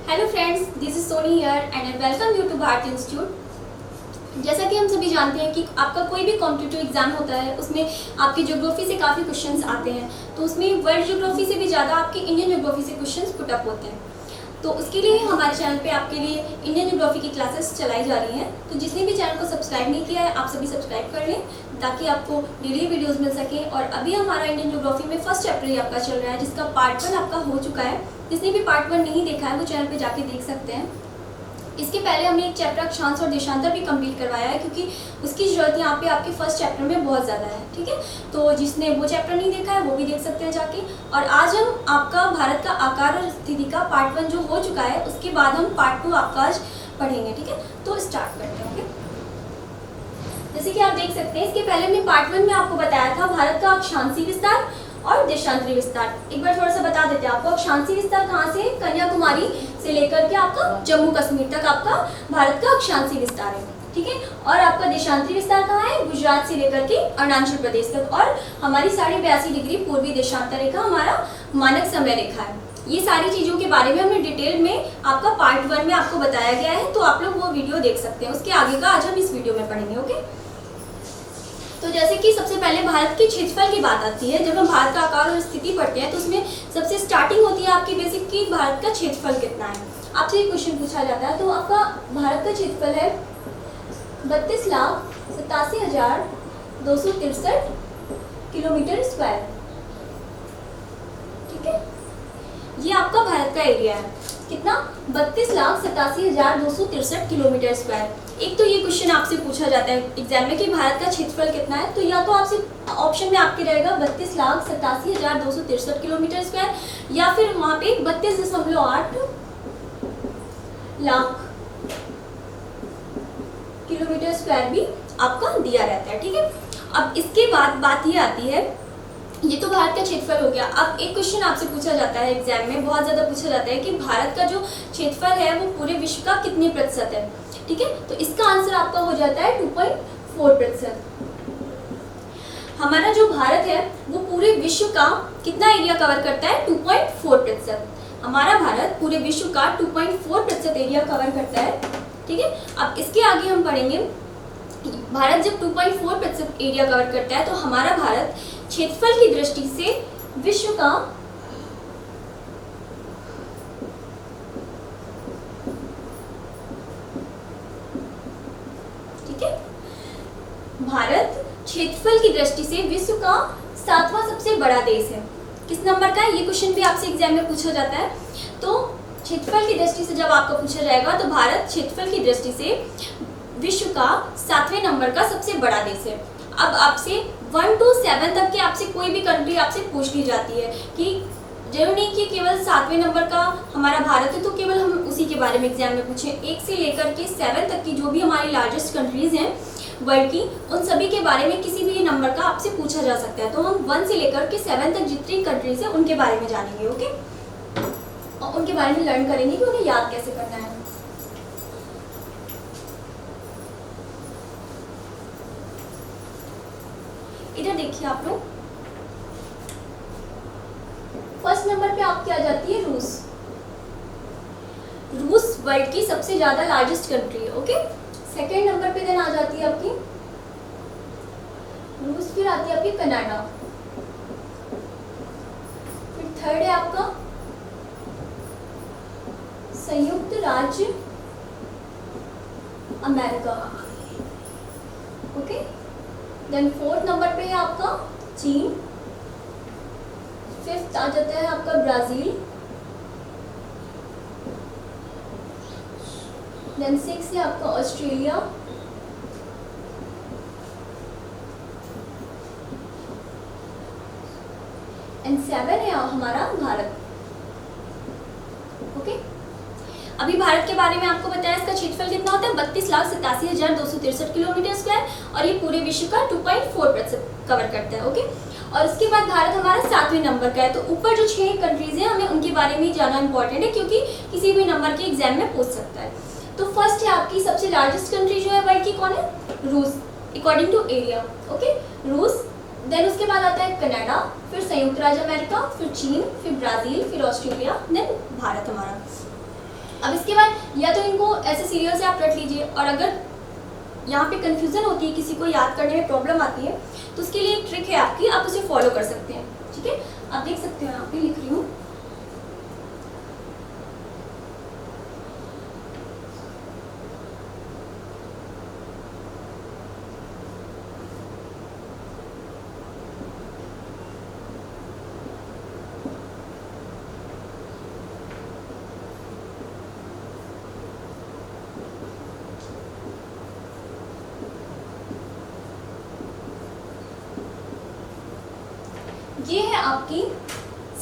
Hello friends, this is Soni here and I welcome you to Bharti institute. जैसा कि हम सभी जानते हैं कि आपका कोई भी कॉम्पिटिटिव एग्जाम होता है उसमें आपके ज्योग्राफी से काफ़ी क्वेश्चंस आते हैं, तो उसमें वर्ल्ड ज्योग्राफी से भी ज़्यादा आपके इंडियन ज्योग्राफी से क्वेश्चंस पुट अप होते हैं। तो उसके लिए हमारे चैनल पे आपके लिए इंडियन ज्योग्राफी की क्लासेस चलाई जा रही हैं। तो जिसने भी चैनल को सब्सक्राइब नहीं किया है आप सभी सब्सक्राइब कर लें ताकि आपको डेली वीडियोस मिल सके। और अभी हमारा इंडियन ज्योग्राफी में फर्स्ट चैप्टर ही आपका चल रहा है जिसका पार्ट 1 आपका हो चुका है। जिसने भी पार्ट 1 नहीं देखा है वो चैनल पे जाके देख सकते हैं। इसके पहले हमने एक चैप्टर अक्षांश और देशांतर भी कंप्लीट करवाया है क्योंकि उसकी जरूरत यहाँ पे आपके फर्स्ट चैप्टर में बहुत ज़्यादा है। ठीक है, तो जिसने वो चैप्टर नहीं देखा है वो भी देख सकते हैं जाके। और आज हम आपका भारत का आकार और स्थिति का पार्ट 1 जो हो चुका है उसके बाद हम पार्ट 2 आपका आज पढ़ेंगे। ठीक है, तो स्टार्ट करते हैं। ओके, जैसे कि आप देख सकते हैं इसके पहले हमने पार्ट 1 में आपको बताया था भारत का अक्षांशीय विस्तार और देशांतरी विस्तार। एक बार थोड़ा सा बता देते हैं आपको। अक्षांशीय विस्तार कहाँ से? कन्याकुमारी से लेकर के आपका जम्मू कश्मीर तक आपका भारत का अक्षांशीय विस्तार है। ठीक है, और आपका देशांतरी विस्तार कहाँ है? गुजरात से लेकर के अरुणाचल प्रदेश तक। और हमारी 82.5 डिग्री पूर्वी देशांतर रेखा हमारा मानक समय रेखा है। ये सारी चीज़ों के बारे में हमने डिटेल में आपका पार्ट 1 में आपको बताया गया है, तो आप लोग वो वीडियो देख सकते हैं। उसके आगे का आज हम इस वीडियो में पढ़ेंगे। ओके, तो जैसे कि सबसे पहले भारत के क्षेत्रफल की बात आती है। जब हम भारत का आकार और स्थिति पढ़ते हैं तो उसमें सबसे स्टार्टिंग होती है आपकी बेसिक की भारत का क्षेत्रफल कितना है। आपसे एक क्वेश्चन पूछा जाता है तो आपका भारत का क्षेत्रफल है 32,87,263 किलोमीटर स्क्वायर। ठीक है, ये आपका भारत का एरिया है। कितना? 32,87,263 किलोमीटर स्क्वायर। एक तो ये क्वेश्चन आपसे पूछा जाता है एग्जाम में कि भारत का क्षेत्रफल कितना है, तो या तो आपसे ऑप्शन में आपके रहेगा 32,87,263 किलोमीटर स्क्वायर, या फिर वहां पे 32.8 लाख किलोमीटर स्क्वायर भी आपका दिया रहता है। ठीक है, अब इसके बाद बात ये आती है, ये तो भारत का क्षेत्रफल हो गया। अब एक क्वेश्चन आपसे पूछा जाता है एग्जाम में, बहुत ज़्यादा पूछा जाता है कि भारत का जो क्षेत्रफल है वो पूरे विश्व का कितने प्रतिशत है। ठीक है, तो इसका आंसर आपका हो जाता है 2.4%। हमारा जो भारत है वो पूरे विश्व का कितना एरिया कवर करता है? 2.4%। हमारा भारत पूरे विश्व का 2.4% एरिया कवर करता है। ठीक है, अब इसके आगे हम पढ़ेंगे भारत जब 2.4% एरिया कवर करता है तो हमारा भारत क्षेत्रफल की दृष्टि से विश्व का भारत क्षेत्रफल की दृष्टि से विश्व का 7वां सबसे बड़ा देश है। किस नंबर का है? ये क्वेश्चन भी आपसे एग्जाम में पूछा जाता है। तो क्षेत्रफल की दृष्टि से जब आपका पूछा जाएगा तो भारत क्षेत्रफल की दृष्टि से विश्व का 7वें नंबर का सबसे बड़ा देश है। अब आपसे 1 to 7 तक के आपसे कोई भी कंट्री आपसे पूछ ली जाती है कि जरूर नहीं कि केवल 7वें नंबर का हमारा भारत है तो केवल हम उसी के बारे में एग्जाम में पूछें। 1 से लेकर के 7 तक की जो भी हमारी लार्जेस्ट कंट्रीज हैं वर्ल्ड की, उन सभी के बारे में किसी भी नंबर का आपसे पूछा जा सकता है। तो हम 1 से लेकर के 7 तक जितनी कंट्रीज हैं उनके बारे में जानेंगे। ओके, और उनके बारे में लर्न करेंगे कि उन्हें याद कैसे करना है। इधर देखिए आप लोग, फर्स्ट नंबर पे आपकी आ जाती है रूस। रूस वर्ल्ड की सबसे ज्यादा लार्जेस्ट कंट्री है। ओके, सेकेंड नंबर पे देन आ जाती है आपकी रूस, फिर आती है आपकी कनाडा, फिर थर्ड है आपका संयुक्त राज्य अमेरिका। ओके, देन फोर्थ नंबर पे है आपका चीन, फिफ्थ आ जाता है आपका ब्राजील, देन 6 है आपका ऑस्ट्रेलिया, एंड 7 है हमारा भारत। ओके, अभी भारत के बारे में आपको बताया इसका क्षेत्रफल कितना होता है? 32,87,263 किलोमीटर स्क्वायर, और ये पूरे विश्व का 2.4% कवर करता है। ओके, और उसके बाद भारत हमारा 7वें नंबर का है। तो ऊपर जो 6 कंट्रीज हैं हमें उनके बारे में जाना इंपॉर्टेंट है क्योंकि किसी भी नंबर के एग्जाम में पूछ सकता है। तो फर्स्ट है आपकी सबसे लार्जेस्ट कंट्री जो है वर्ल्ड की, कौन है? रूस, अकॉर्डिंग टू एरिया। ओके, रूस, देन उसके बाद आता है कनाडा, फिर संयुक्त राज्य अमेरिका, फिर चीन, फिर ब्राजील, फिर ऑस्ट्रेलिया, देन भारत हमारा। अब इसके बाद या तो इनको ऐसे सीरियल से आप रट लीजिए, और अगर यहाँ पे कंफ्यूजन होती है, किसी को याद करने में प्रॉब्लम आती है, तो उसके लिए एक ट्रिक है आपकी, आप उसे फॉलो कर सकते हैं। ठीक है, आप देख सकते हो यहाँ पे लिख रही हूँ। ये है आपकी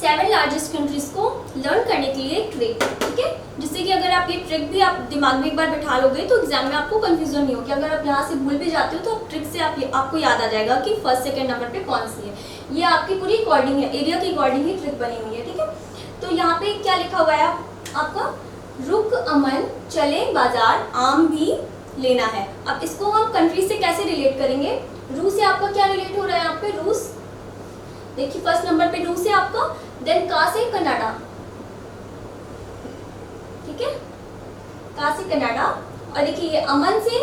7 लार्जेस्ट कंट्रीज को लर्न करने के लिए ट्रिक। ठीक है, जिससे कि अगर आप ये ट्रिक भी आप दिमाग में एक बार बैठा लोगे तो एग्जाम में आपको कंफ्यूजन नहीं होगी। अगर आप यहाँ से भूल भी जाते हो तो आप ट्रिक से आपको याद आ जाएगा कि फर्स्ट सेकंड नंबर पे कौन सी है। ये आपकी पूरी अकॉर्डिंग है, एरिया के अकॉर्डिंग ही ट्रिक बनी हुई है। ठीक है, तो यहाँ पे क्या लिखा हुआ है आपका, रुक अमन चले बाजार आम भी लेना है। अब इसको हम कंट्री से कैसे रिलेट करेंगे, रूस से आपका क्या रिलेट हो रहा है यहाँ पे, रूस। देखिए फर्स्ट नंबर पे रूस है आपका, देन का से कनाडा। ठीक है, का से कनाडा, और देखिए ये अमन से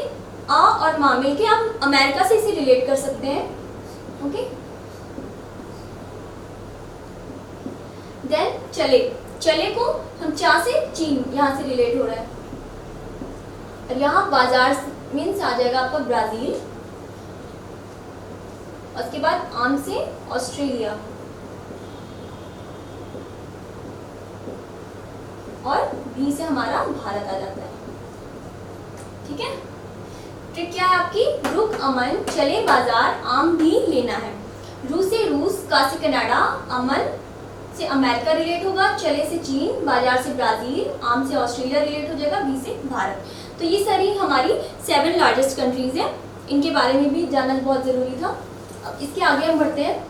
आ और मा मिलके आप अमेरिका से इसे रिलेट कर सकते हैं। ओके, देन चले, चले को हम चा से चीन, यहाँ से रिलेट हो रहा है, और यहाँ बाजार मीन्स आ जाएगा आपका ब्राजील, उसके बाद आम से ऑस्ट्रेलिया, और बी से हमारा भारत आ जाता है। ठीक है, ट्रिक क्या है आपकी, रुक अमन चले बाजार आम भी लेना है। रूस से रूस, का से कनाडा, अमन से अमेरिका रिलेट होगा, चले से चीन, बाजार से ब्राजील, आम से ऑस्ट्रेलिया रिलेट हो जाएगा, बी से भारत। तो ये सारी हमारी 7 लार्जेस्ट कंट्रीज हैं, इनके बारे में भी जानना बहुत जरूरी था। अब इसके आगे हम बढ़ते हैं।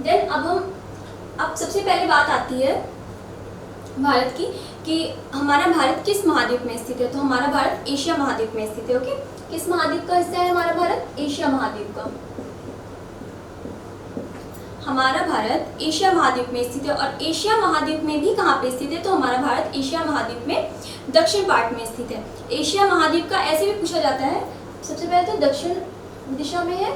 देन अब सबसे पहले बात आती है भारत की, कि हमारा भारत किस महाद्वीप में स्थित है। तो हमारा भारत एशिया महाद्वीप में स्थित है। ओके, किस महाद्वीप का हिस्सा है हमारा भारत, एशिया महाद्वीप का। हमारा भारत एशिया महाद्वीप में स्थित है, और एशिया महाद्वीप में भी कहाँ पे स्थित है, तो हमारा भारत एशिया महाद्वीप में दक्षिण पार्ट में स्थित है। एशिया महाद्वीप का ऐसे भी पूछा जाता है, सबसे पहले तो दक्षिण दिशा में है,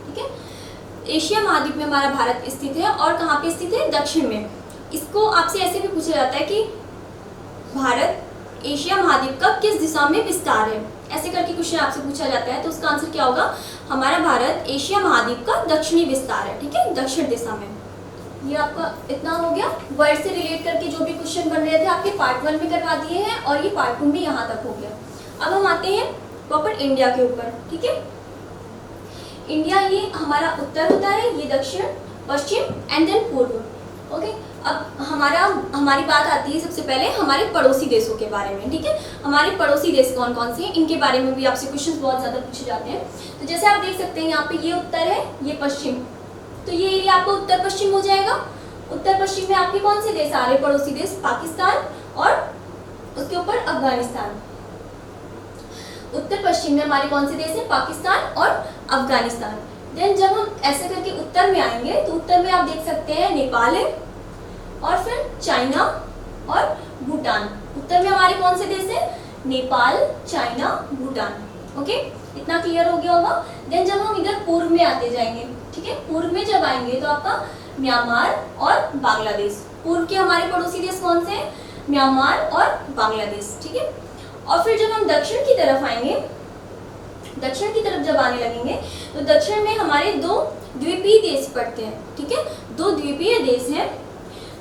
ठीक है। एशिया महाद्वीप में हमारा भारत स्थित है, और कहाँ पे स्थित है, दक्षिण में। इसको आपसे ऐसे भी पूछा जाता है कि भारत एशिया महाद्वीप का किस दिशा में विस्तार है, ऐसे करके क्वेश्चन आपसे पूछा जाता है। तो उसका आंसर क्या होगा, हमारा भारत एशिया महाद्वीप का दक्षिणी विस्तार है। ठीक है, दक्षिण दिशा में। ये आपका इतना हो गया। वर्ड से रिलेट करके जो भी क्वेश्चन बन रहे थे आपके पार्ट 1 में करवा दिए हैं, और ये पार्ट 2 में यहाँ तक हो गया। अब हम आते हैं प्रॉपर इंडिया के ऊपर। ठीक है, इंडिया ये हमारा उत्तर होता है, ये दक्षिण, पश्चिम एंड देन पूर्व। ओके, अब हमारी बात आती है सबसे पहले हमारे पड़ोसी देशों के बारे में। ठीक है, हमारे पड़ोसी देश कौन कौन से हैं, इनके बारे में भी आपसे क्वेश्चंस बहुत ज़्यादा पूछे जाते हैं। तो जैसे आप देख सकते हैं यहाँ पे ये उत्तर है, ये पश्चिम, तो ये एरिया आपको उत्तर पश्चिम हो जाएगा। उत्तर पश्चिम में आपके कौन से देश आ रहे हैं, पड़ोसी देश, पाकिस्तान और उसके ऊपर अफगानिस्तान। उत्तर पश्चिम में हमारे कौन से देश हैं, पाकिस्तान और अफगानिस्तान। देन जब हम ऐसे करके उत्तर में आएंगे तो उत्तर में आप देख सकते हैं नेपाल है, और फिर चाइना और भूटान। उत्तर में हमारे कौन से देश हैं, नेपाल, चाइना, भूटान। ओके, इतना क्लियर हो गया होगा। देन जब हम इधर पूर्व में आते जाएंगे, ठीक है, पूर्व में जब आएंगे तो आपका म्यांमार और बांग्लादेश। पूर्व के हमारे पड़ोसी देश कौन से हैं, म्यांमार और बांग्लादेश। ठीक है, और फिर जब हम दक्षिण की तरफ आएंगे, दक्षिण की तरफ जब आने लगेंगे तो दक्षिण में हमारे 2 द्वीपीय देश पड़ते हैं। ठीक है, 2 द्वीपीय देश हैं,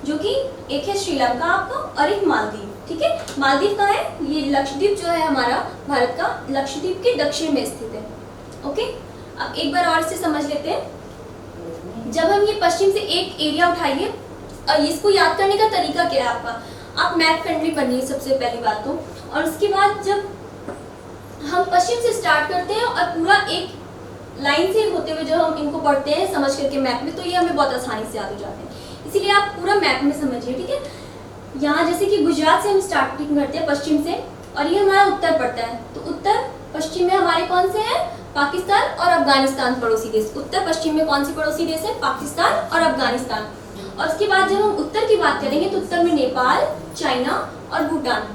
जो कि एक है श्रीलंका आपका और एक मालदीव। ठीक है, मालदीव कहाँ है, ये लक्षद्वीप जो है हमारा भारत का, लक्षद्वीप के दक्षिण में स्थित है। ओके, अब एक बार और इसे समझ लेते हैं। जब हम ये पश्चिम से एक एरिया उठाइए, और इसको याद करने का तरीका क्या है आपका, आप मैप फ्रेंडली बनिए सबसे पहली बात तो, और उसके बाद जब हम पश्चिम से स्टार्ट करते हैं और पूरा एक लाइन से होते हुए जो हम इनको पढ़ते हैं समझ करके मैप में, तो ये हमें बहुत आसानी से याद हो जाते हैं। इसीलिए आप पूरा मैप में समझिए, ठीक है। यहाँ जैसे कि गुजरात से हम स्टार्टिंग करते हैं पश्चिम से, और ये हमारा उत्तर पड़ता है, तो उत्तर पश्चिम में हमारे कौन से हैं, पाकिस्तान और अफगानिस्तान पड़ोसी देश। उत्तर पश्चिम में कौन से पड़ोसी देश है, पाकिस्तान और अफगानिस्तान। और उसके बाद जब हम उत्तर की बात करेंगे तो उत्तर में नेपाल, चाइना और भूटान।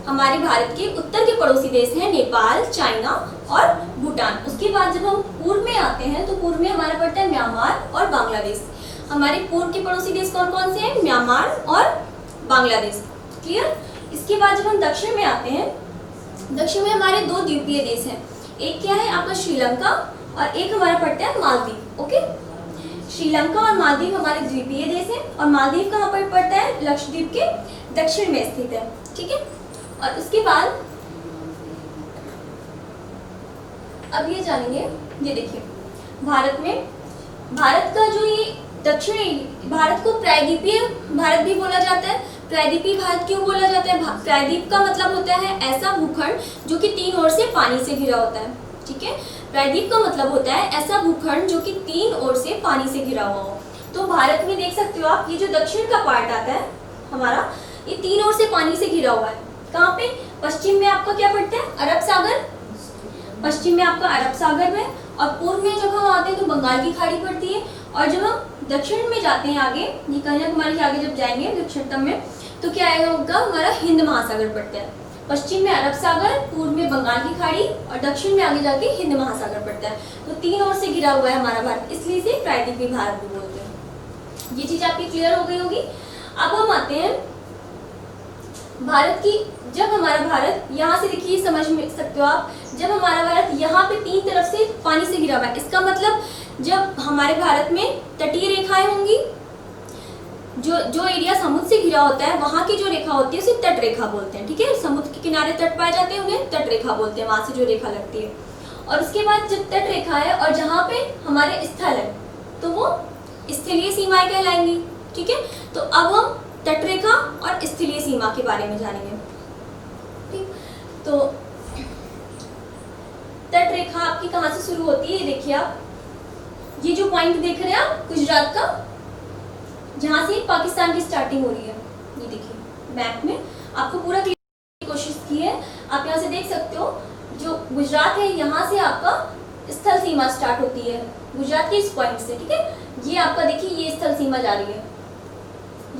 हमारे भारत के उत्तर के पड़ोसी देश हैं नेपाल, चाइना और भूटान। उसके बाद जब हम पूर्व में आते हैं तो पूर्व में हमारा पड़ता है म्यांमार और बांग्लादेश। हमारे पूर्व के पड़ोसी देश कौन कौन से हैं, म्यांमार और बांग्लादेश, क्लियर। इसके बाद जब हम दक्षिण में आते हैं, दक्षिण में हमारे दो द्वीपीय देश हैं, एक क्या है आपका श्रीलंका और एक हमारा पड़ता है मालदीव। ओके, श्रीलंका और मालदीव हमारे द्वीपीय देश हैं, और मालदीव कहाँ पर पड़ता है, लक्षद्वीप के दक्षिण में स्थित है, ठीक है। और उसके बाद अब ये जानेंगे, ये देखिए भारत में, भारत का जो ये दक्षिणी, भारत को प्रायद्वीपीय भारत भी बोला जाता है। प्रायद्वीपीय भारत क्यों बोला जाता है, प्रायद्वीप का मतलब होता है ऐसा भूखंड जो कि तीन ओर से पानी से घिरा होता है, ठीक है। प्रायद्वीप का मतलब होता है ऐसा भूखंड जो कि तीन ओर से पानी से घिरा हुआ हो। तो भारत में देख सकते हो आप, ये जो दक्षिण का पार्ट आता है हमारा, ये तीन ओर से पानी से घिरा हुआ है। कहाँ पे, पश्चिम में आपका क्या पड़ता है, अरब सागर, पश्चिम में आपका अरब सागर में, और पूर्व में जब हम आते हैं तो बंगाल की खाड़ी पड़ती है। और जब हम दक्षिण में जाते हैं आगे, ये कन्याकुमारी के आगे जब जाएंगे दक्षिणतम में, तो क्या आएगा होगा, हमारा हिंद महासागर पड़ता है। पश्चिम में अरब सागर, पूर्व में बंगाल की खाड़ी, और दक्षिण में आगे जाके हिंद महासागर पड़ता है। तो तीन ओर से घिरा हुआ है हमारा भारत, इसलिए इसे प्रायद्वीपीय भारत भी बोलते हैं। ये चीज आपकी क्लियर हो गई होगी। अब हम आते हैं भारत की, जब हमारा भारत यहाँ से, देखिए समझ में सकते हो आप, जब हमारा भारत यहाँ पे तीन तरफ से पानी से घिरा हुआ है, इसका मतलब जब हमारे भारत में तटीय रेखाएं होंगी, जो एरिया समुद्र से घिरा होता है वहां की जो रेखा होती है उसे तट रेखा बोलते हैं, ठीक है। समुद्र के किनारे तट पाए जाते हैं, उन्हें तट रेखा बोलते हैं, वहां से जो रेखा लगती है। और उसके बाद जब तट रेखा है और जहाँ पे हमारे स्थल है तो वो स्थलीय सीमाएं कहलाएंगी, ठीक है। तो अब हम तट रेखा और स्थलीय सीमा के बारे में जानेंगे, ठीक। तो तट रेखा आपकी कहाँ से शुरू होती है, ये देखिए आप, ये जो पॉइंट देख रहे हैं आप गुजरात का, जहां से पाकिस्तान की स्टार्टिंग हो रही है, ये देखिए मैप में आपको पूरा क्लियर कोशिश की है। आप यहाँ से देख सकते हो, जो गुजरात है यहाँ से आपका स्थल सीमा स्टार्ट होती है, गुजरात के इस पॉइंट से, ठीक है। ये आपका देखिए, ये स्थल सीमा जा रही है,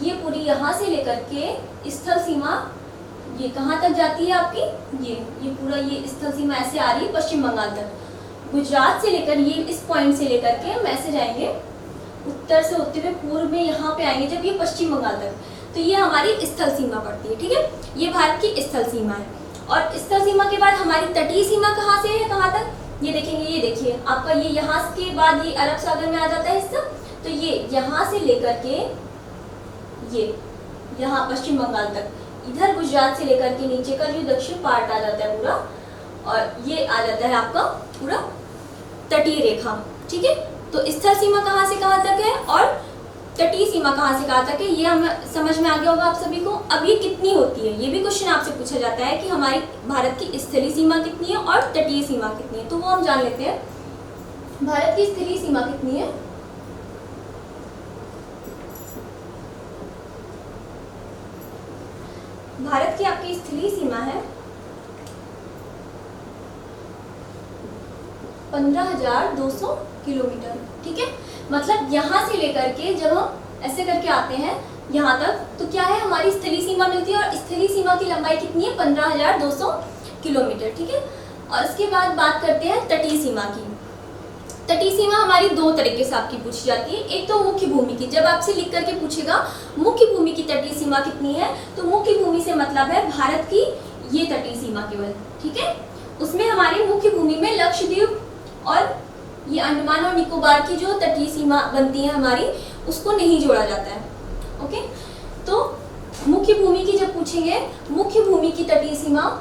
ये पूरी यहाँ से लेकर के स्थल सीमा ये कहाँ तक जाती है आपकी, ये पूरा ये स्थल सीमा ऐसे आ रही है पश्चिम बंगाल तक। गुजरात से लेकर ये इस पॉइंट से लेकर के हम ऐसे जाएंगे उत्तर से होते हुए पूर्व में यहाँ पे आएंगे जब ये पश्चिम बंगाल तक, तो ये हमारी स्थल सीमा पड़ती है, ठीक है। ये भारत की स्थल सीमा है। और स्थल सीमा के बाद हमारी तटीय सीमा कहाँ से है, कहाँ तक, ये देखेंगे, ये देखिए आपका, ये यहाँ के बाद ये अरब सागर में आ जाता है हिस्सा, तो ये यहाँ से लेकर के ये यहाँ पश्चिम बंगाल तक, इधर गुजरात से लेकर के नीचे का जो दक्षिण पार्ट आ जाता है पूरा, और ये आ जाता है आपका पूरा तटीय रेखा, ठीक है। तो स्थल सीमा कहाँ से कहाँ तक है और तटीय सीमा कहाँ से कहाँ तक है, ये हम समझ में आ गया होगा आप सभी को। अब ये कितनी होती है, ये भी क्वेश्चन आपसे पूछा जाता है कि हमारी भारत की स्थलीय सीमा कितनी है और तटीय सीमा कितनी है, तो वो हम जान लेते हैं। भारत की स्थलीय सीमा कितनी है, भारत की आपकी स्थलीय सीमा है 15,200 किलोमीटर, ठीक है। मतलब यहाँ से लेकर के जब हम ऐसे करके आते हैं यहाँ तक, तो क्या है, हमारी स्थलीय सीमा मिलती है, और स्थलीय सीमा की लंबाई कितनी है, 15,200 किलोमीटर, ठीक है। और उसके बाद बात करते हैं तटीय सीमा की। तटीय सीमा हमारी दो तरीके से आपकी पूछी जाती है। एक तो मुख्य भूमि की, जब आपसे लिख करके पूछेगा मुख्य भूमि की तटीय सीमा कितनी है, तो मुख्य भूमि से मतलब है भारत की ये तटीय सीमा केवल, ठीक है। उसमें हमारी मुख्य भूमि में लक्षद्वीप और ये अंडमान और निकोबार की जो तटीय सीमा बनती है हमारी, उसको नहीं जोड़ा जाता है, ओके। तो मुख्य भूमि की जब पूछेंगे, मुख्य भूमि की तटीय सीमा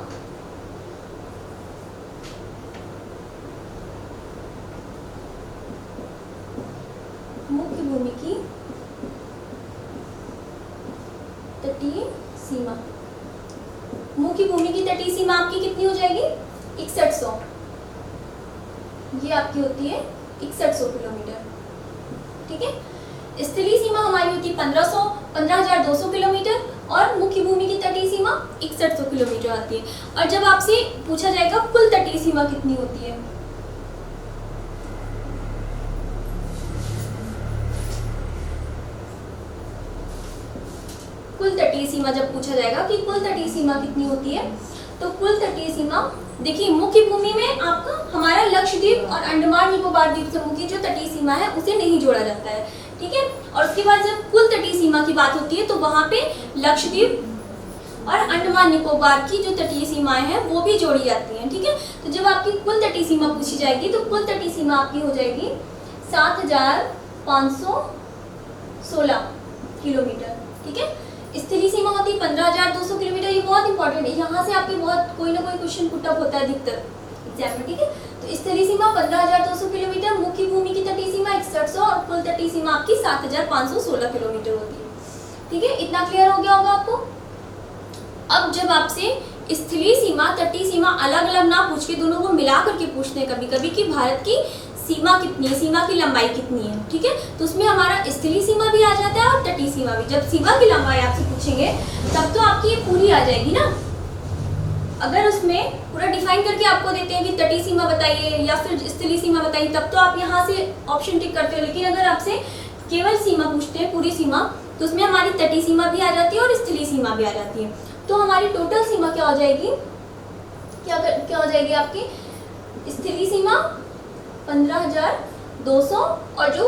तटीय सीमा, मुख्य भूमि की तटीय सीमा आपकी कितनी हो जाएगी, 6100, ये आपकी होती है 6100 किलोमीटर, ठीक है। स्थलीय सीमा हमारी होती है 15,200 किलोमीटर और मुख्य भूमि की तटीय सीमा 6100 किलोमीटर आती है। और जब आपसे पूछा जाएगा कुल तटीय सीमा कितनी होती है, कुल तटीय सीमा जब पूछा जाएगा कि कुल तटीय सीमा कितनी होती है, तो कुल तटीय सीमा देखिए मुख्य भूमि में आपका हमारा लक्षद्वीप और अंडमान निकोबार द्वीप समूह की जो तटीय सीमा है उसे नहीं जोड़ा जाता है, ठीक है। और उसके बाद जब कुल तटीय सीमा की बात होती है तो वहां पे लक्षद्वीप और अंडमान निकोबार की जो तटीय सीमाएं हैं वो भी जोड़ी जाती हैं, ठीक है। तो जब आपकी कुल तटीय सीमा पूछी जाएगी तो कुल तटीय सीमा आपकी हो जाएगी 7,516 किलोमीटर, ठीक है। स्थलीय सीमा होती है 15,200 किलोमीटर। ये बहुत इंपॉर्टेंट है, यहाँ से आपके बहुत कोई ना कोई क्वेश्चन पुट अप होता है अधिकतर एग्जाम में, ठीक है। तो स्थलीय सीमा 15,200 किलोमीटर, मुख्य भूमि की तटीय सीमा 6100 और कुल तटीय सीमा आपकी 7,516 किलोमीटर होती है, ठीक है। इतना क्लियर हो गया होगा आपको। अब जब आपसे स्थलीय सीमा तटीय सीमा अलग अलग ना पूछ के दोनों को मिला करके पूछते हैं कभी कभी कि भारत की सीमा कितनी है, सीमा की लंबाई कितनी है, ठीक है। तो उसमें हमारा स्थलीय सीमा भी आ जाता है और तटीय सीमा भी। जब सीमा की लंबाई आपसे पूछेंगे तब तो आपकी ये पूरी आ जाएगी ना। अगर उसमें पूरा डिफाइन करके आपको देते हैं कि तटीय सीमा बताइए या फिर स्थलीय सीमा बताइए तब तो आप यहाँ से ऑप्शन टिक करते हो। लेकिन अगर आपसे केवल सीमा पूछते हैं, पूरी सीमा, तो उसमें हमारी तटीय सीमा भी आ जाती है और स्थलीय सीमा भी आ जाती है। तो हमारी टोटल सीमा क्या हो जाएगी, क्या हो जाएगी आपकी स्थलीय सीमा 15,200 और जो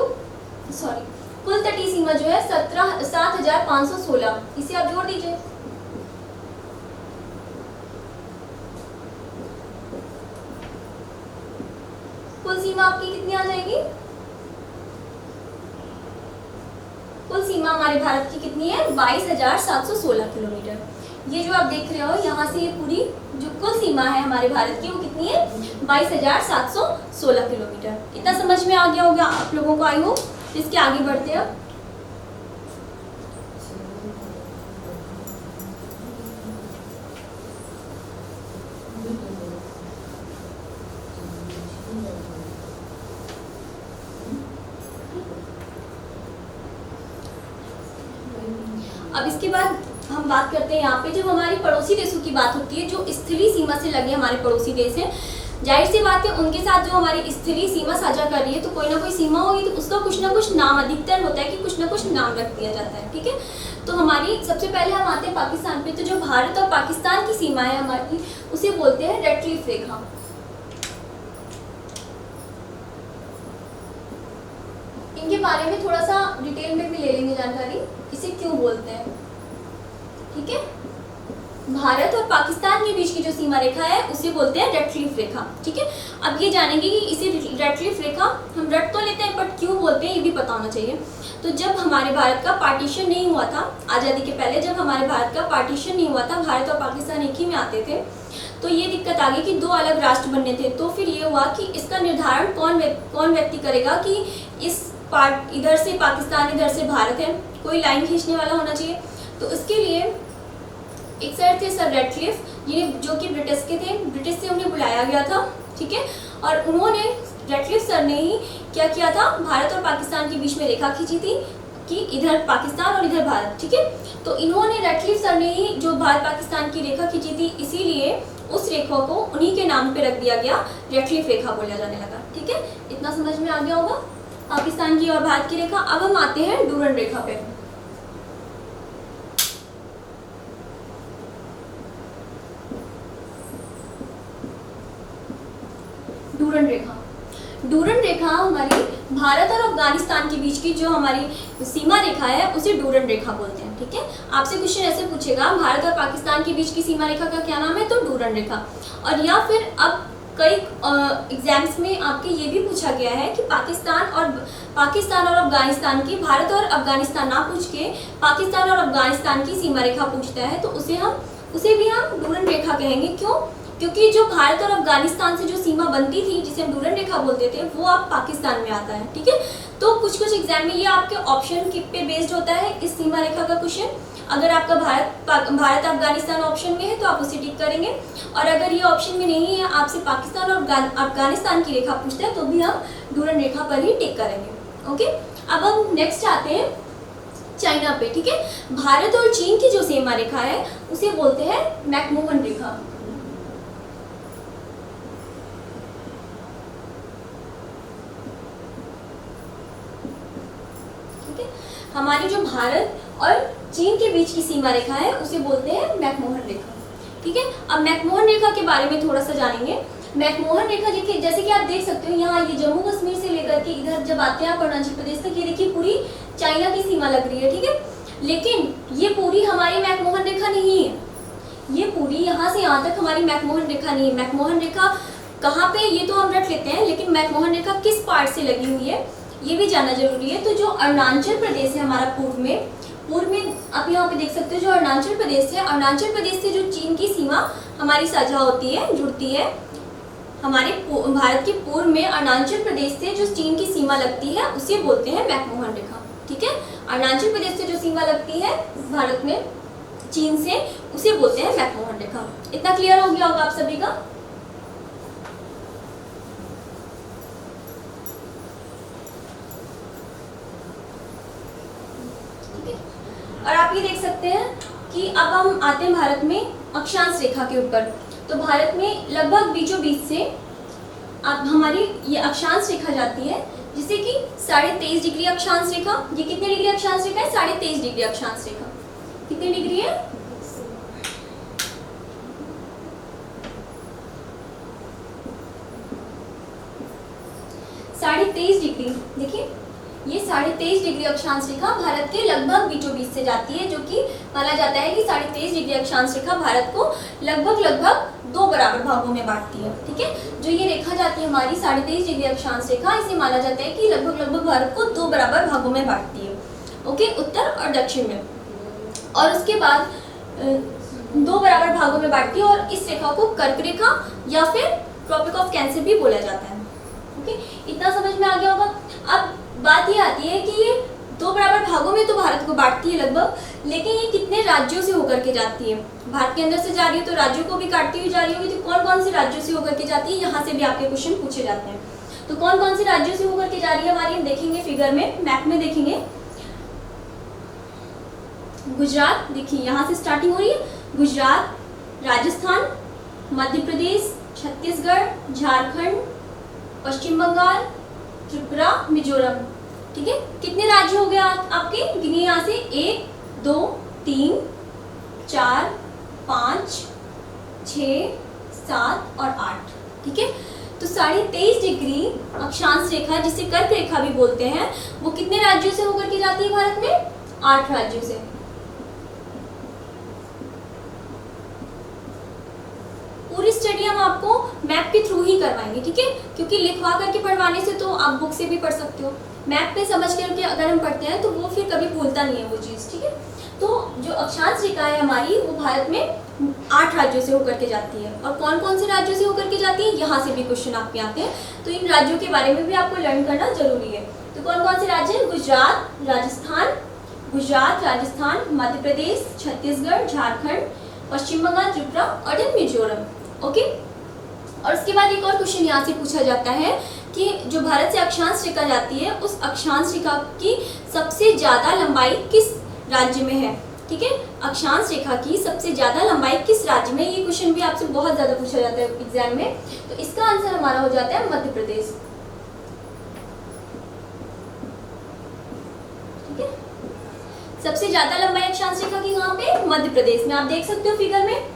कुल तटीय सीमा जो है 7,516, इसे आप जोड़ दीजिए। कुल सीमा आपकी कितनी आ जाएगी, कुल सीमा हमारे भारत की कितनी है 22,716 किलोमीटर। ये जो आप देख रहे हो यहाँ से ये पूरी जो कुल सीमा है हमारे भारत की वो कितनी है 22,716 किलोमीटर। इतना समझ में आ गया होगा आप लोगों को, आई होप। इसके आगे बढ़ते हैं। अब इसके बाद हम बात करते हैं यहाँ पे जब हमारी पड़ोसी देशों की बात होती है, जो स्थलीय सीमा से लगे हमारे पड़ोसी देश हैं, जाहिर सी बात है उनके साथ जो हमारी स्थलीय सीमा साझा कर रही है तो कोई ना कोई सीमा होगी, तो उसका कुछ ना कुछ नाम अधिकतर होता है कि कुछ ना कुछ नाम रख दिया जाता है, ठीक है। तो हमारी सबसे पहले हम आते हैं पाकिस्तान पे। तो जो भारत और पाकिस्तान की सीमा है हमारी उसे बोलते हैं रेड क्लिफ रेखा। इनके बारे में थोड़ा सा डिटेल में भी ले लेंगे जानकारी, इसे क्यों बोलते हैं, ठीक है। भारत और पाकिस्तान के बीच की जो सीमा रेखा है उसे बोलते हैं रेड क्लिफ रेखा, ठीक है। अब ये जानेंगे कि इसे रेड क्लिफ रेखा हम रट तो लेते हैं बट क्यों बोलते हैं ये भी पता होना चाहिए। तो जब हमारे भारत का पार्टीशन नहीं हुआ था, आज़ादी के पहले जब हमारे भारत का पार्टीशन नहीं हुआ था, भारत और पाकिस्तान एक ही में आते थे, तो ये दिक्कत आ गई कि दो अलग राष्ट्र बनने थे। तो फिर ये हुआ कि इसका निर्धारण कौन व्यक्ति करेगा कि इस पार्ट इधर से पाकिस्तान इधर से भारत है, कोई लाइन खींचने वाला होना चाहिए। तो इसके लिए एक सर थे सर रेडक्लिफ, ये जो कि ब्रिटिश के थे, ब्रिटिश से उन्हें बुलाया गया था, ठीक है। और उन्होंने रेडक्लिफ सर ने ही क्या किया था, भारत और पाकिस्तान के बीच में रेखा खींची थी कि इधर पाकिस्तान और इधर भारत, ठीक है। तो इन्होंने रेडक्लिफ सर ने ही जो भारत पाकिस्तान की रेखा खींची थी, इसीलिए उस रेखा को उन्हीं के नाम पे रख दिया गया, रेडक्लिफ रेखा बोला जाने लगा, ठीक है। इतना समझ में आ गया होगा पाकिस्तान की और भारत की रेखा। अब हम आते हैं डूरन रेखा पे। डूरन रेखा, डूरन रेखा हमारी भारत और अफगानिस्तान के बीच की जो हमारी सीमा रेखा है उसे डूरन रेखा बोलते हैं, ठीक है। आपसे क्वेश्चन ऐसे पूछेगा भारत और पाकिस्तान के बीच की सीमा रेखा का क्या नाम है, तो डूरन रेखा। और या फिर अब कई एग्जाम्स में आपके ये भी पूछा गया है कि पाकिस्तान और अफगानिस्तान की, भारत और अफगानिस्तान ना पूछ के पाकिस्तान और अफगानिस्तान की सीमा रेखा पूछता है, तो उसे भी हम डूरन रेखा कहेंगे। क्यों? क्योंकि जो भारत और अफगानिस्तान से जो सीमा बनती थी जिसे हम डूरन रेखा बोलते थे, वो अब पाकिस्तान में आता है, ठीक है। तो कुछ एग्जाम में ये आपके ऑप्शन पे बेस्ड होता है इस सीमा रेखा का क्वेश्चन। अगर आपका भारत अफगानिस्तान ऑप्शन में है तो आप उसे टिक करेंगे, और अगर ये ऑप्शन में नहीं है, आपसे पाकिस्तान और अफगानिस्तान की रेखा पूछता है, तो भी हम डूरन रेखा पर ही टिक करेंगे, ओके। अब हम नेक्स्ट आते हैं चाइना पे, ठीक है। भारत और चीन की जो सीमा रेखा है उसे बोलते हैं मैकमोहन रेखा। ठीक है, हमारी जो भारत और चीन के बीच की सीमा रेखा है उसे बोलते हैं मैकमोहन रेखा। ठीक है, अब मैकमोहन रेखा के बारे में थोड़ा सा जानेंगे। मैकमोहन रेखा देखिए, जैसे कि आप देख सकते हो यहाँ ये जम्मू कश्मीर से लेकर के इधर जब आते हैं आप अरुणाचल प्रदेश तक, ये देखिए पूरी चाइना की सीमा लग रही है। ठीक है, लेकिन ये पूरी हमारी मैकमोहन रेखा नहीं है, ये पूरी यहाँ से यहाँ तक हमारी मैकमोहन रेखा नहीं है। मैकमोहन रेखा कहाँ पे ये तो हम रख लेते हैं, लेकिन मैकमोहन रेखा किस पार्ट से लगी हुई है ये भी जानना जरूरी है। तो जो अरुणाचल प्रदेश है हमारा पूर्व में आप यहाँ पे देख सकते हो, जो अरुणाचल प्रदेश है, अरुणाचल प्रदेश से जो चीन की सीमा हमारी साझा होती है, जुड़ती है, हमारे भारत के पूर्व में अरुणाचल प्रदेश से जो चीन की सीमा लगती है उसे बोलते हैं मैकमोहन रेखा। ठीक है, अरुणाचल प्रदेश से जो सीमा लगती है भारत में चीन से, उसे बोलते हैं मैकमोहन रेखा। इतना क्लियर हो गया होगा आप सभी का। और आप ये देख सकते हैं कि अब हम आते हैं भारत में अक्षांश रेखा के ऊपर। तो भारत में लगभग बीचों बीच से अब हमारी ये अक्षांश रेखा जाती है, जिसे कि 23.5 डिग्री अक्षांश रेखा। ये कितने डिग्री अक्षांश रेखा है? 23.5 डिग्री अक्षांश रेखा। कितनी डिग्री है? 23.5 डिग्री। देखिए ये 23.5 डिग्री अक्षांश रेखा भारत के लगभग बीचों बीच से जाती है, जो कि माना जाता है कि 23.5 डिग्री अक्षांश रेखा भारत को लगभग 2 बराबर भागों में बांटती है। ठीक है, जो ये रेखा जाती है हमारी 23.5 डिग्री अक्षांश रेखा, इसे माना जाता है कि लगभग भारत को 2 बराबर भागों में बांटती है। ओके, उत्तर और दक्षिण में। और उसके बाद 2 बराबर भागों में बांटती है, और इस रेखा को कर्क रेखा या फिर ट्रॉपिक ऑफ कैंसर भी बोला जाता है। ओके, इतना समझ में आ गया होगा। अब बात ये आती है कि ये 2 बराबर भागों में तो भारत को बांटती है लगभग, लेकिन ये कितने राज्यों से होकर के जाती है? भारत के अंदर से जा रही है तो राज्यों को भी काटती हुई जा रही होगी। तो कौन कौन से राज्यों से होकर के जाती है, यहाँ से भी आपके क्वेश्चन पूछे जाते हैं। तो कौन कौन से राज्यों से होकर के जा रही है हमारी, हम देखेंगे फिगर में, मैप में देखेंगे। गुजरात, देखिए यहाँ से स्टार्टिंग हो रही है, गुजरात, राजस्थान, मध्य प्रदेश, छत्तीसगढ़, झारखंड, पश्चिम बंगाल, त्रिपुरा, मिजोरम। ठीक है, कितने राज्य हो गए आपके? गिनिए यहाँ से 1 2 3 4 5 6 7 और 8। ठीक है, तो 23.5 डिग्री अक्षांश रेखा, जिसे कर्क रेखा भी बोलते हैं, वो कितने राज्यों से होकर के जाती है भारत में? 8 राज्यों से। पूरी स्टडी हम आपको मैप के थ्रू ही करवाएंगे। ठीक है, क्योंकि लिखवा करके पढ़वाने से तो आप बुक से भी पढ़ सकते हो, मैप पे समझ करके अगर हम पढ़ते हैं तो वो फिर कभी भूलता नहीं है वो चीज़। ठीक है, तो जो अक्षांश रेखा है हमारी, वो भारत में 8 राज्यों से होकर के जाती है। और कौन कौन से राज्यों से होकर के जाती है, यहाँ से भी क्वेश्चन आपके आते हैं, तो इन राज्यों के बारे में भी आपको लर्न करना जरूरी है। तो कौन कौन से राज्य हैं? गुजरात, राजस्थान, मध्य प्रदेश, छत्तीसगढ़, झारखंड, पश्चिम बंगाल, त्रिपुरा और देन मिजोरम। ओके, और उसके बाद एक और क्वेश्चन यहाँ से पूछा जाता है कि जो भारत से अक्षांश रेखा जाती है, उस अक्षांश रेखा की सबसे ज्यादा लंबाई किस राज्य में है? ठीक है, अक्षांश रेखा की सबसे ज्यादा लंबाई किस राज्य में? ये क्वेश्चन भी आपसे बहुत ज्यादा पूछा जाता है एग्जाम में। तो इसका आंसर हमारा हो जाता है मध्य प्रदेश। ठीक है, सबसे ज्यादा लंबाई अक्षांश रेखा की कहाँ पे? मध्य प्रदेश में। आप देख सकते हो फिगर में,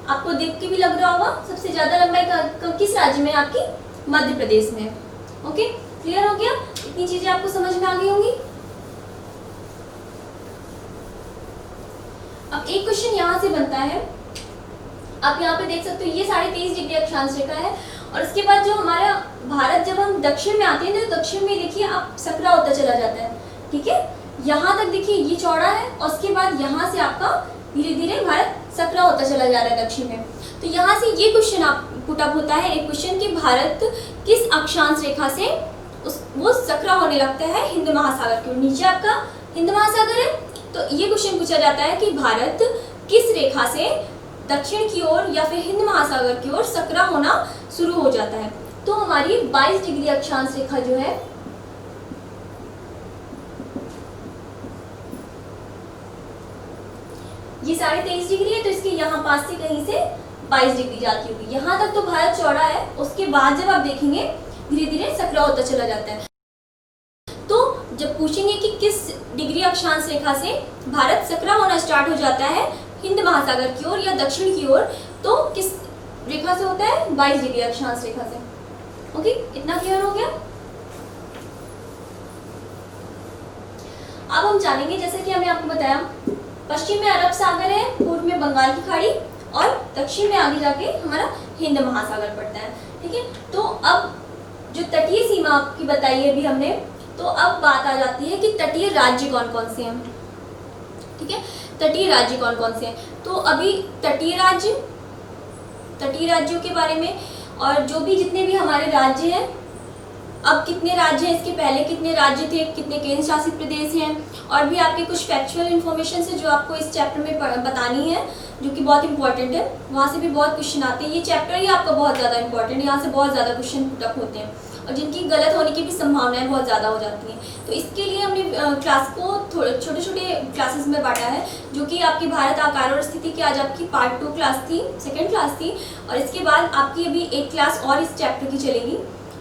आपको देख के भी लग रहा होगा सबसे ज्यादा लंबाई किस राज्य में? आपकी मध्य प्रदेश में। ओके, क्लियर हो गया? इतनी चीजें आपको समझ में आ गई होंगी। अब एक क्वेश्चन यहाँ से बनता है, आप यहाँ पे देख सकते हो, ये 23.5 डिग्री अक्षांश रेखा है, और उसके बाद जो हमारा भारत, जब हम दक्षिण में आते हैं तो दक्षिण में देखिए आप सकरा होता चला जाता है। ठीक है, यहाँ तक देखिए ये चौड़ा है, और उसके बाद यहाँ से आपका धीरे धीरे भारत सकरा होता चला जा रहा है दक्षिण में। तो यहाँ से ये क्वेश्चन आप पुट अप होता है, एक क्वेश्चन कि भारत किस अक्षांश रेखा से वो सकरा होने लगता है हिंद महासागर की ओर। नीचे आपका हिंद महासागर है, तो ये क्वेश्चन पूछा जाता है कि भारत किस रेखा से दक्षिण की ओर या फिर हिंद महासागर की ओर सकरा होना शुरू हो जाता है। तो हमारी 22 डिग्री अक्षांश रेखा जो है ये 23.5 डिग्री है, तो इसके यहाँ पास से कहीं से 22 डिग्री जाती होगी। यहाँ तक तो भारत चौड़ा है, उसके बाद जब आप देखेंगे धीरे धीरे सकरा होता चला जाता है। तो जब पूछेंगे कि किस डिग्री अक्षांश रेखा से भारत सकरा होना स्टार्ट हो जाता है हिंद महासागर की ओर या दक्षिण की ओर, तो किस रेखा से होता है? 22 डिग्री अक्षांश रेखा से। ओके, इतना क्लियर हो गया। अब हम जानेंगे, जैसे कि हमने आपको बताया, पश्चिम में अरब सागर है, पूर्व में बंगाल की खाड़ी और दक्षिण में आगे जाके हमारा हिंद महासागर पड़ता है। ठीक है, तो अब जो तटीय सीमा आपकी बताई है अभी हमने, तो अब बात आ जाती है कि तटीय राज्य कौन कौन से हैं। ठीक है, तटीय राज्य कौन कौन से हैं। तो अभी तटीय राज्यों के बारे में, और जो भी जितने भी हमारे राज्य हैं, अब कितने राज्य हैं, इसके पहले कितने राज्य थे, कितने केंद्र शासित प्रदेश हैं, और भी आपके कुछ फैक्चुअल इन्फॉर्मेशन है जो आपको इस चैप्टर में बतानी है, जो कि बहुत इंपॉर्टेंट है। वहाँ से भी बहुत क्वेश्चन आते हैं। ये चैप्टर ही आपका बहुत ज़्यादा इंपॉर्टेंट है, यहाँ से बहुत ज़्यादा क्वेश्चन पुटअप होते हैं और जिनकी गलत होने की भी संभावनाएं बहुत ज़्यादा हो जाती हैं। तो इसके लिए हमने क्लास को थोड़े छोटे छोटे क्लासेस में बांटा है, जो कि आपकी भारत आकार और स्थिति की आज आपकी पार्ट 2 क्लास थी, सेकेंड क्लास थी, और इसके बाद आपकी अभी एक क्लास और इस चैप्टर की चलेगी।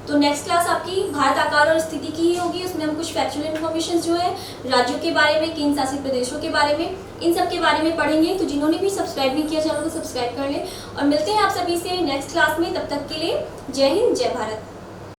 तो नेक्स्ट क्लास आपकी भारत आकार और स्थिति की ही होगी। उसमें हम कुछ फैक्चुअल इन्फॉर्मेशन जो है राज्यों के बारे में, केंद्र शासित प्रदेशों के बारे में, इन सब के बारे में पढ़ेंगे। तो जिन्होंने भी सब्सक्राइब नहीं किया चैनल को सब्सक्राइब कर लें, और मिलते हैं आप सभी से नेक्स्ट क्लास में। तब तक के लिए जय हिंद, जय भारत।